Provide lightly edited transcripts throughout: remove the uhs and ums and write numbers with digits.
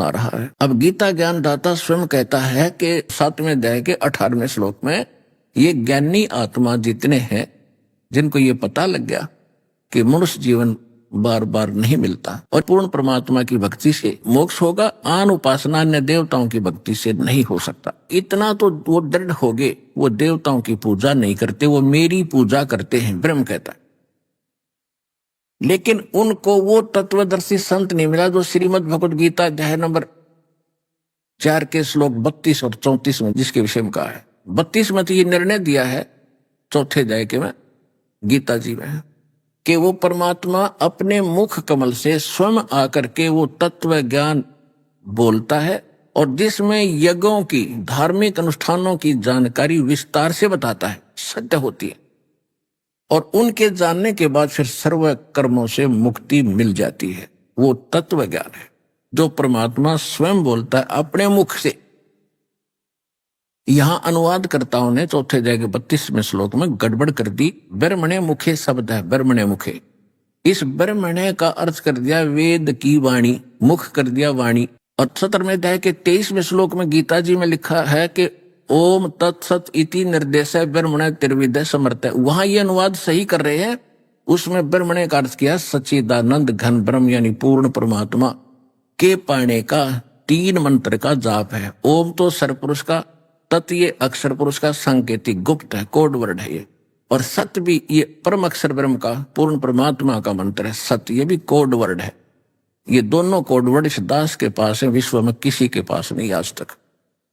सुना रहा है। अब गीता ज्ञान दाता स्वयं कहता है कि 7वें अध्याय के 18वें श्लोक में ये ज्ञानी आत्मा जितने हैं जिनको ये पता लग गया कि मनुष्य जीवन बार बार नहीं मिलता और पूर्ण परमात्मा की भक्ति से मोक्ष होगा, आन उपासना अन्य देवताओं की भक्ति से नहीं हो सकता, इतना तो वो दृढ़ हो गए। वो देवताओं की पूजा नहीं करते, वो मेरी पूजा करते हैं, ब्रह्म कहता है। लेकिन उनको वो तत्वदर्शी संत नहीं मिला जो श्रीमद् भगवद गीता अध्याय नंबर 4 के श्लोक 32 और 34 में जिसके विषय में कहा है। 32 में तो ये निर्णय दिया है चौथे अध्याय के में गीता जी में कि वो परमात्मा अपने मुख कमल से स्वयं आकर के वो तत्व ज्ञान बोलता है और जिसमें यज्ञों की, धार्मिक अनुष्ठानों की जानकारी विस्तार से बताता है, सत्य होती है और उनके जानने के बाद फिर सर्व कर्मों से मुक्ति मिल जाती है। वो तत्व ज्ञान है जो परमात्मा स्वयं बोलता है अपने मुख से। यहां अनुवादकर्ताओं ने चौथे अध्याय के 32वें श्लोक में गड़बड़ कर दी। ब्रह्मणे मुखे शब्द है, ब्रह्मणे मुखे, इस ब्रह्मणे का अर्थ कर दिया वेद की वाणी, मुख कर दिया वाणी। और 17वें अध्याय के 23वें श्लोक में गीता जी में लिखा है कि ओम तत्सत इति निर्देश ब्रह्मणे त्रिविधे समर्थ है। वहां ये अनुवाद सही कर रहे हैं, उसमें ब्रह्मणे का अर्थ किया सच्चिदानंद घन ब्रह्म यानी पूर्ण परमात्मा के पाने का 3 मंत्र का जाप है। ओम तो सरपुरुष का, तत् ये अक्षर पुरुष का सांकेतिक गुप्त है, कोड वर्ड है ये, और सत्य भी ये परम अक्षर ब्रह्म का पूर्ण परमात्मा का मंत्र है। सत्य ये भी कोड वर्ड है। ये दोनों कोड वर्ड इस दास के पास है, विश्व में किसी के पास नहीं आज तक,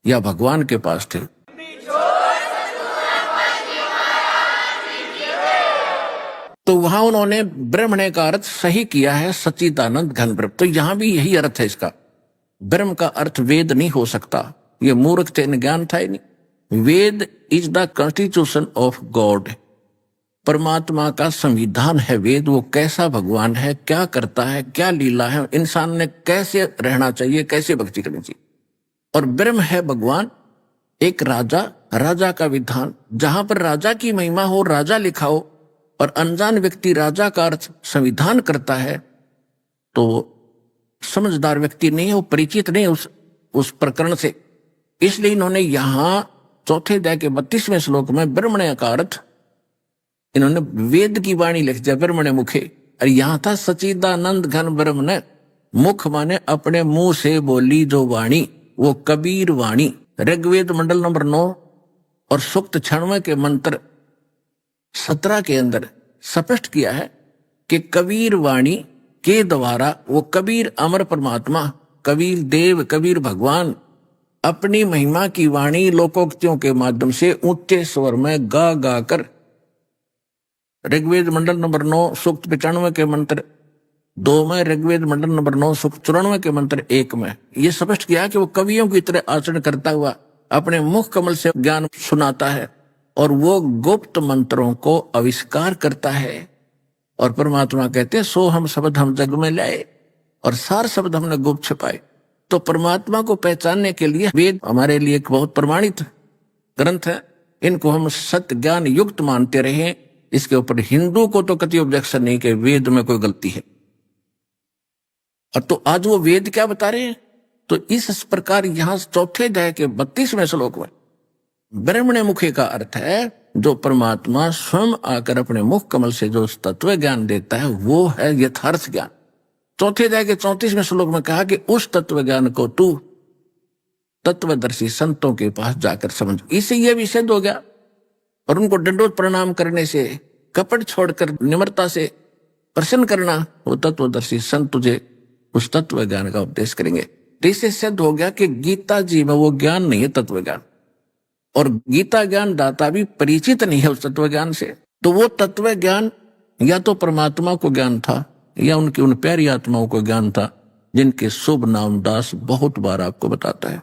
या भगवान के पास थे। तो वहां उन्होंने ब्रह्मणे का अर्थ सही किया है, सच्चिदानंद घन ब्रह्म। तो यहां भी यही अर्थ है इसका। ब्रह्म का अर्थ वेद नहीं हो सकता, ये मूर्ख थे, ज्ञान था ही नहीं। Ved is the constitution of God, परमात्मा का संविधान है वेद। वो कैसा भगवान है, क्या करता है, क्या लीला है, इंसान ने कैसे रहना चाहिए, कैसे भक्ति करनी चाहिए। और ब्रह्म है भगवान, एक राजा, राजा का विधान। जहां पर राजा की महिमा हो, राजा लिखा हो और अनजान व्यक्ति राजा का अर्थ संविधान करता है तो समझदार व्यक्ति नहीं है, वो परिचित नहीं उस प्रकरण से। इसलिए इन्होंने यहां चौथे अध्याय के 32वें श्लोक में ब्रह्मणे का अर्थ इन्होंने वेद की वाणी लिख दिया, ब्रह्मणे मुखे। और यहां था सच्चिदानंद घन ब्रह्म ने, मुख माने अपने मुंह से बोली जो वाणी, वो कबीर वाणी। ऋग्वेद मंडल नंबर 9 और सूक्त 96 के मंत्र 17 के अंदर स्पष्ट किया है कि कबीर वाणी के द्वारा वो कबीर अमर परमात्मा, कबीर देव, कबीर भगवान अपनी महिमा की वाणी लोकोक्तियों के माध्यम से ऊंचे स्वर में गा गा कर, ऋग्वेद मंडल नंबर 9 सूक्त 95 के मंत्र 2 में, ऋग्वेद मंडल नंबर 9 सूक्त 94 के मंत्र 1 में ये स्पष्ट किया कि वो कवियों की तरह आचरण करता हुआ अपने मुख कमल से ज्ञान सुनाता है और वो गुप्त मंत्रों को आविष्कार करता है। और परमात्मा कहते हैं सो हम शब्द हम जग में लाए, और सार शब्द हमने गुप्त छिपाए। तो परमात्मा को पहचानने के लिए वेद हमारे लिए एक बहुत प्रमाणित ग्रंथ है, इनको हम सत्य ज्ञान युक्त मानते रहे। इसके ऊपर हिंदू को तो कति ऑब्जेक्शन नहीं कि वेद में कोई गलती है। और तो आज वो वेद क्या बता रहे हैं, तो इस प्रकार यहां चौथे अध्याय के 32वें श्लोक में ब्रह्मणे मुखे का अर्थ है जो परमात्मा स्वयं आकर अपने मुख कमल से जो तत्व ज्ञान देता है वो है यथार्थ ज्ञान। चौथे अध्याय के 34वें श्लोक में कहा कि उस तत्व ज्ञान को तू तत्वदर्शी संतों के पास जाकर समझ। इससे यह भी सिद्ध हो गया और उनको दंडोत प्रणाम करने से, कपट छोड़कर निम्रता से प्रसन्न करना, वो तत्वदर्शी संत तुझे उस तत्व ज्ञान का उपदेश करेंगे। तो इससे सिद्ध हो गया कि गीता जी में वो ज्ञान नहीं है तत्व ज्ञान, और गीता ज्ञान दाता भी परिचित नहीं है उस तत्व ज्ञान से। तो वो तत्व ज्ञान या तो परमात्मा को ज्ञान था या उनकी उन प्यारी आत्माओं को ज्ञान था जिनके शुभ नाम दास बहुत बार आपको बताता है।